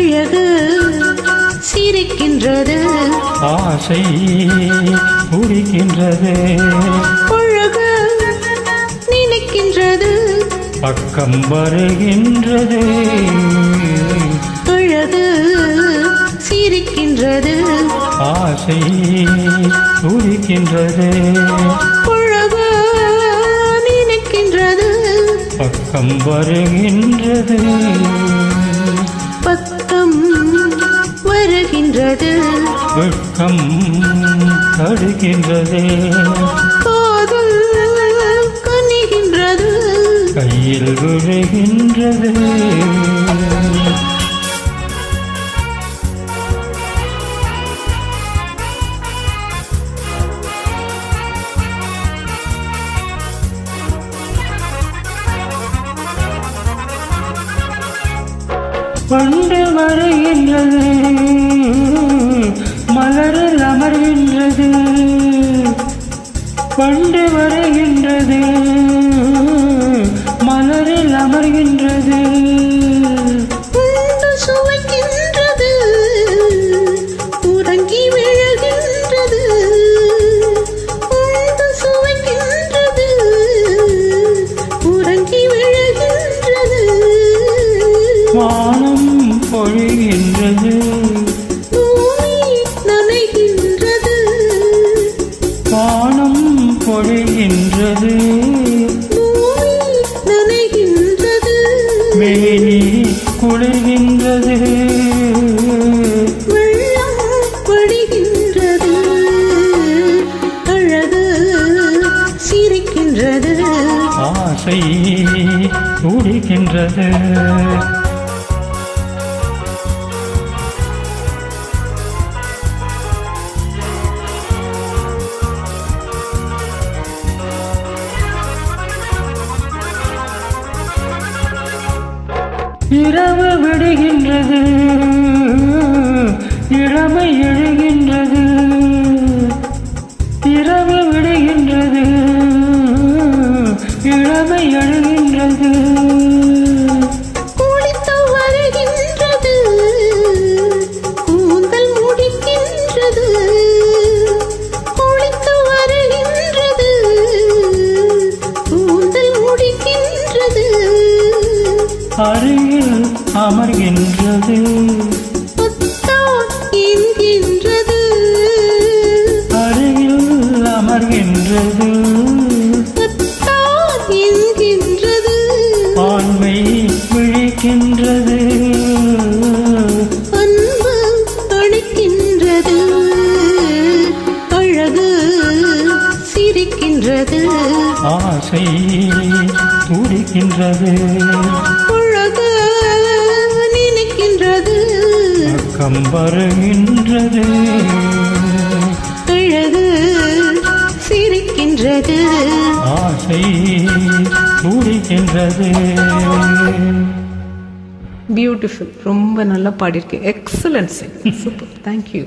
அழகு சிரிக்கின்றது, ஆசை துடிக்கின்றது, அழகு நினைக்கின்றது, பக்கம் வருகின்றது, அழகு சிரிக்கின்றது, ஆசை துடிக்கின்றது, அழகு நினைக்கின்றது, பக்கம் வருகின்றது, பக்கம் வருகின்றது, வெட்கம் தடுக்கின்றது, காதல் கனிகின்றது, கையில் விழுகின்றது. வண்டு வருகின்றது, மலரில் அமர்கின்றது, வண்டு வருகின்றது, மலரில் அமர்கின்றது, உண்டு சுவைக்கின்றது, உறங்கி விழுகின்றது, உண்டு சுவைக்கின்றது, உறங்கி விழுகின்றது, வானம் பொழிகின்றது, பூமி நனைகின்றது, வானம் பொழிகின்றது, பூமி நனைகின்றது, மேனி குளிர்கின்றது, வெள்ளம் வடிகின்றது, அழகு சிரிக்கின்றது, ஆசை துடிக்கின்றது, இரவு விடுகின்றது, இளமை எழுகின்றது, இரவு விடுகின்றது, இளமை எழுகின்றது, குளித்து வருகின்றது, கூந்தல் முடிக்கின்றது, குளித்து வருகின்றது, கூந்தல் முடிக்கின்றது, அருகில் அமர்கின்றது, புத்தான் என்கின்றது, அருகில் அமர்கின்றது, புத்தான் என்கின்றது, ஆண்மை விழிக்கின்றது, அன்பு அழைக்கின்றது, அழகு சிரிக்கின்றது, ஆசை துடிக்கின்றது, அழகு நினைக்கின்றது, பக்கம் வருகின்றது, அழகு சிரிக்கின்றது, ஆசை துடிக்கின்றது. பியூட்டிஃபுல். ரொம்ப நல்லா பாடியிருக்கேன். எக்ஸலன்ட் சிங். சூப்பர். தேங்க்யூ.